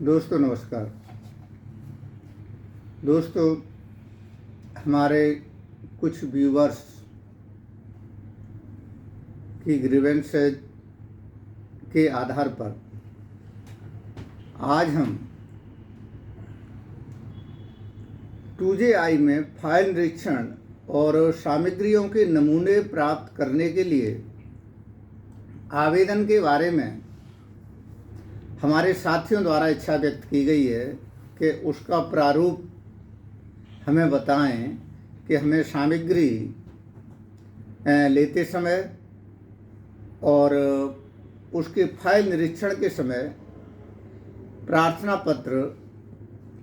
दोस्तों नमस्कार। दोस्तों, हमारे कुछ व्यूवर्स की ग्रीवेंसेज के आधार पर आज हम 2JI में फाइल निरीक्षण और सामग्रियों के नमूने प्राप्त करने के लिए आवेदन के बारे में हमारे साथियों द्वारा इच्छा व्यक्त की गई है कि उसका प्रारूप हमें बताएं कि हमें सामग्री लेते समय और उसके फाइल निरीक्षण के समय प्रार्थना पत्र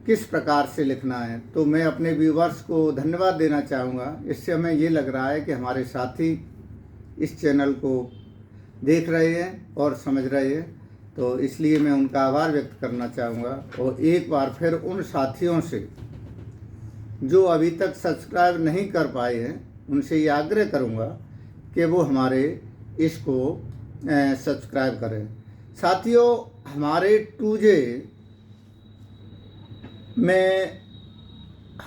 किस प्रकार से लिखना है। तो मैं अपने व्यूवर्स को धन्यवाद देना चाहूँगा। इससे हमें ये लग रहा है कि हमारे साथी इस चैनल को देख रहे हैं और समझ रहे हैं, तो इसलिए मैं उनका आभार व्यक्त करना चाहूँगा। और एक बार फिर उन साथियों से जो अभी तक सब्सक्राइब नहीं कर पाए हैं उनसे ये आग्रह करूँगा कि वो हमारे इसको सब्सक्राइब करें। साथियों, हमारे 2J में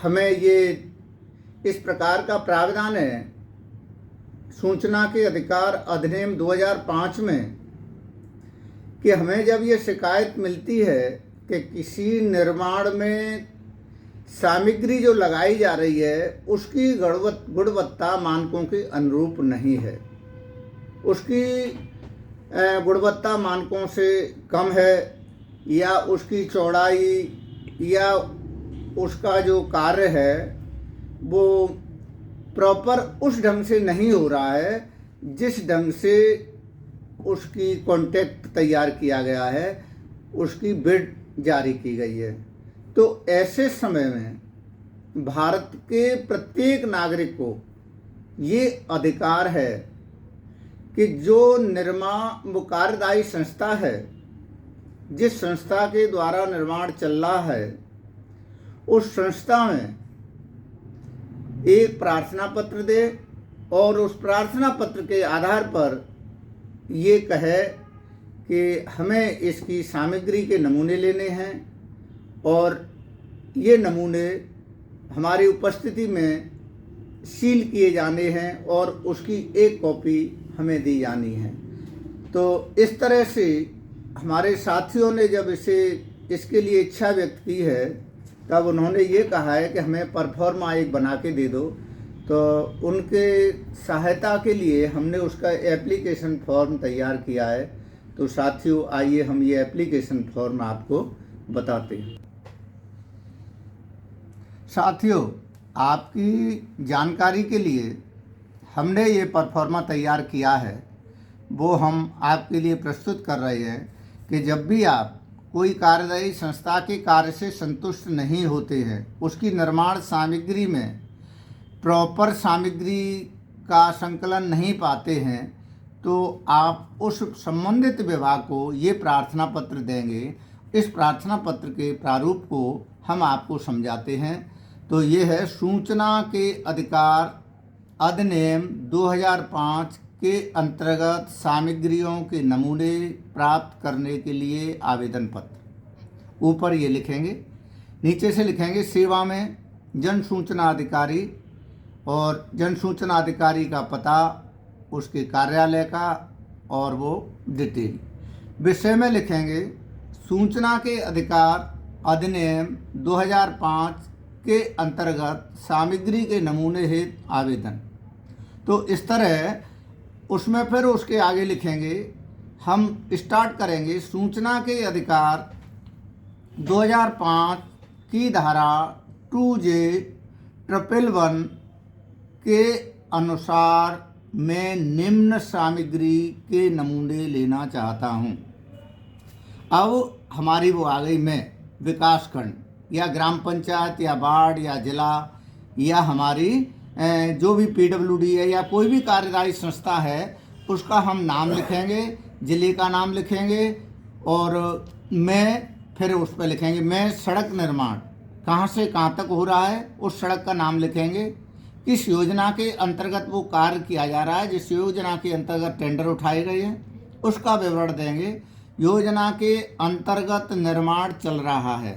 हमें ये इस प्रकार का प्रावधान है सूचना के अधिकार अधिनियम 2005 में कि हमें जब ये शिकायत मिलती है कि किसी निर्माण में सामग्री जो लगाई जा रही है उसकी गुणवत्ता मानकों के अनुरूप नहीं है, उसकी गुणवत्ता मानकों से कम है, या उसकी चौड़ाई या उसका जो कार्य है वो प्रॉपर उस ढंग से नहीं हो रहा है जिस ढंग से उसकी कॉन्ट्रैक्ट तैयार किया गया है, उसकी बिड जारी की गई है। तो ऐसे समय में भारत के प्रत्येक नागरिक को ये अधिकार है कि जो निर्माण कार्यदायी संस्था है, जिस संस्था के द्वारा निर्माण चल रहा है, उस संस्था में एक प्रार्थना पत्र दे और उस प्रार्थना पत्र के आधार पर ये कहे कि हमें इसकी सामग्री के नमूने लेने हैं और ये नमूने हमारी उपस्थिति में सील किए जाने हैं और उसकी एक कॉपी हमें दी जानी है। तो इस तरह से हमारे साथियों ने जब इसके लिए इच्छा व्यक्त की है तब उन्होंने ये कहा है कि हमें परफॉर्मा एक बना के दे दो। तो उनके सहायता के लिए हमने उसका एप्लीकेशन फॉर्म तैयार किया है। तो साथियों, आइए हम ये एप्लीकेशन फॉर्म आपको बताते हैं। साथियों, आपकी जानकारी के लिए हमने ये परफॉर्मा तैयार किया है, वो हम आपके लिए प्रस्तुत कर रहे हैं कि जब भी आप कोई कार्यदायी संस्था के कार्य से संतुष्ट नहीं होते हैं, उसकी निर्माण सामग्री में प्रॉपर सामग्री का संकलन नहीं पाते हैं, तो आप उस संबंधित विभाग को ये प्रार्थना पत्र देंगे। इस प्रार्थना पत्र के प्रारूप को हम आपको समझाते हैं। तो ये है सूचना के अधिकार अधिनियम 2005 के अंतर्गत सामग्रियों के नमूने प्राप्त करने के लिए आवेदन पत्र। ऊपर ये लिखेंगे, नीचे से लिखेंगे सेवा में जन सूचना अधिकारी, और जन सूचना अधिकारी का पता, उसके कार्यालय का और वो डिटेल। विषय में लिखेंगे सूचना के अधिकार अधिनियम 2005 के अंतर्गत सामग्री के नमूने हेतु आवेदन। तो इस तरह उसमें फिर उसके आगे लिखेंगे, हम स्टार्ट करेंगे सूचना के अधिकार 2005 की धारा 2J111 के अनुसार मैं निम्न सामग्री के नमूने लेना चाहता हूँ। अब हमारी वो आ गई मैं विकासखंड या ग्राम पंचायत या वार्ड या जिला या हमारी जो भी PWD है या कोई भी कार्यदायी संस्था है, उसका हम नाम लिखेंगे, जिले का नाम लिखेंगे और मैं फिर उस पर लिखेंगे मैं सड़क निर्माण कहाँ से कहाँ तक हो रहा है, उस सड़क का नाम लिखेंगे, किस योजना के अंतर्गत वो कार्य किया जा रहा है, जिस योजना के अंतर्गत टेंडर उठाए गए हैं उसका विवरण देंगे। योजना के अंतर्गत निर्माण चल रहा है।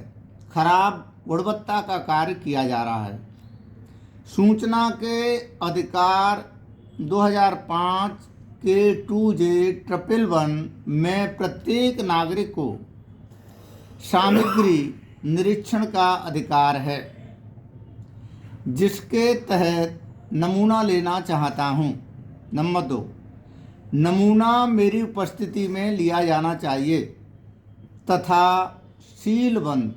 खराब गुणवत्ता का कार्य किया जा रहा है। सूचना के अधिकार 2005 के 2J111 में प्रत्येक नागरिक को सामग्री निरीक्षण का अधिकार है, जिसके तहत नमूना लेना चाहता हूँ। नंबर 2, नमूना मेरी उपस्थिति में लिया जाना चाहिए तथा सीलबंद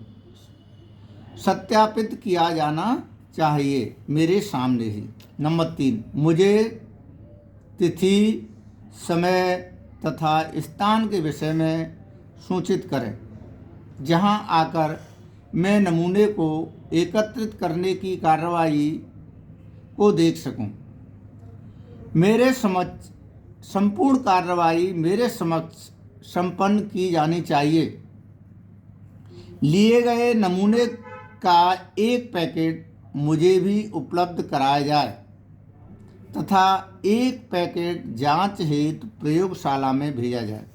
सत्यापित किया जाना चाहिए मेरे सामने ही। नंबर 3, मुझे तिथि, समय तथा स्थान के विषय में सूचित करें, जहां आकर मैं नमूने को एकत्रित करने की कार्रवाई को देख सकूं। मेरे समक्ष संपूर्ण कार्रवाई मेरे समक्ष संपन्न की जानी चाहिए। लिए गए नमूने का एक पैकेट मुझे भी उपलब्ध कराया जाए तथा एक पैकेट जांच हेतु प्रयोगशाला में भेजा जाए।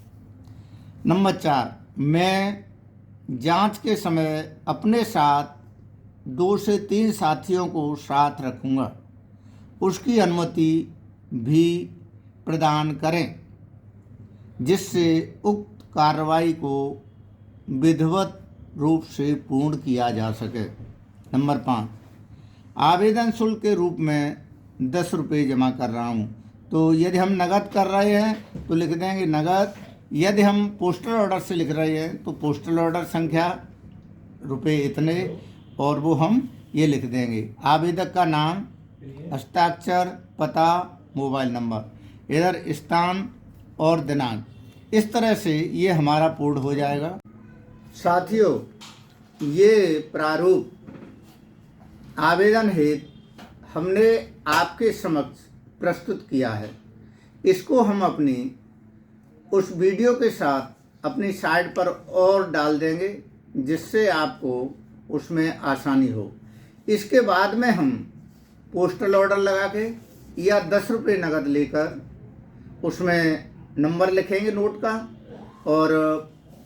नंबर 4, मैं जांच के समय अपने साथ 2 से 3 साथियों को साथ रखूंगा। उसकी अनुमति भी प्रदान करें, जिससे उक्त कार्रवाई को विधिवत रूप से पूर्ण किया जा सके। नंबर 5, आवेदन शुल्क के रूप में 10 रुपये जमा कर रहा हूँ। तो यदि हम नगद कर रहे हैं तो लिख देंगे नगद। यदि हम पोस्टल ऑर्डर से लिख रहे हैं तो पोस्टल ऑर्डर संख्या रुपये इतने, और वो हम ये लिख देंगे। आवेदक का नाम, हस्ताक्षर, पता, मोबाइल नंबर, इधर स्थान और दिनांक। इस तरह से ये हमारा पूर्ण हो जाएगा। साथियों, ये प्रारूप आवेदन हेतु हमने आपके समक्ष प्रस्तुत किया है। इसको हम अपनी उस वीडियो के साथ अपनी साइट पर और डाल देंगे, जिससे आपको उसमें आसानी हो। इसके बाद में हम पोस्टल ऑर्डर लगा के या 10 रुपये नगद लेकर उसमें नंबर लिखेंगे नोट का, और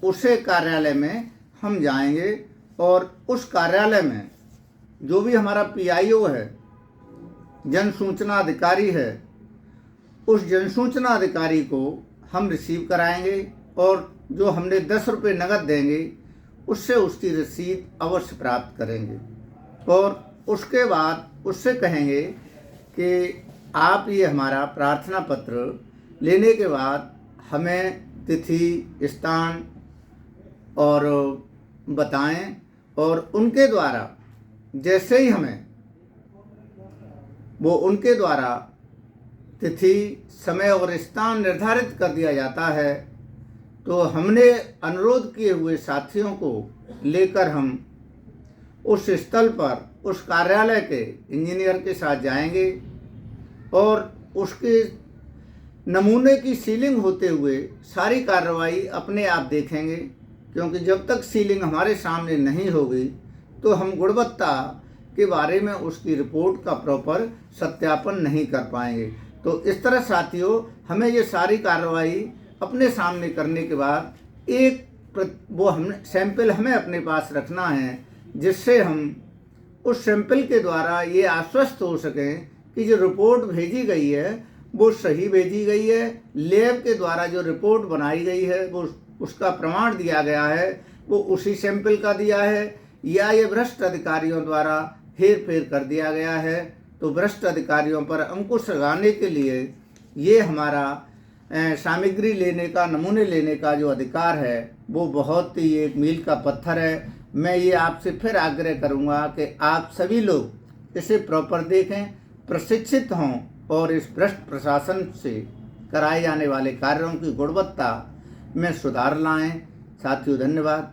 उसे कार्यालय में हम जाएंगे और उस कार्यालय में जो भी हमारा PIO है, जन सूचना अधिकारी है, उस जन सूचना अधिकारी को हम रिसीव कराएंगे और जो हमने 10 रुपये नगद देंगे उससे उसकी रसीद अवश्य प्राप्त करेंगे। और उसके बाद उससे कहेंगे कि आप ये हमारा प्रार्थना पत्र लेने के बाद हमें तिथि, स्थान और बताएं, और उनके द्वारा जैसे ही हमें वो उनके द्वारा तिथि, समय और स्थान निर्धारित कर दिया जाता है, तो हमने अनुरोध किए हुए साथियों को लेकर हम उस स्थल पर उस कार्यालय के इंजीनियर के साथ जाएंगे और उसके नमूने की सीलिंग होते हुए सारी कार्रवाई अपने आप देखेंगे, क्योंकि जब तक सीलिंग हमारे सामने नहीं होगी तो हम गुणवत्ता के बारे में उसकी रिपोर्ट का प्रॉपर सत्यापन नहीं कर पाएंगे। तो इस तरह साथियों, हमें ये सारी कार्रवाई अपने सामने करने के बाद वो हमने सैंपल हमें अपने पास रखना है, जिससे हम उस सैंपल के द्वारा ये आश्वस्त हो सकें कि जो रिपोर्ट भेजी गई है वो सही भेजी गई है। लैब के द्वारा जो रिपोर्ट बनाई गई है वो उसका प्रमाण दिया गया है वो उसी सैंपल का दिया है, या ये भ्रष्ट अधिकारियों द्वारा हेर फेर कर दिया गया है। तो भ्रष्ट अधिकारियों पर अंकुश लगाने के लिए ये हमारा सामग्री लेने का, नमूने लेने का जो अधिकार है वो बहुत ही एक मील का पत्थर है। मैं ये आपसे फिर आग्रह करूँगा कि आप सभी लोग इसे प्रॉपर देखें, प्रशिक्षित हों और इस भ्रष्ट प्रशासन से कराए जाने वाले कार्यों की गुणवत्ता में सुधार लाएं। साथियों, धन्यवाद।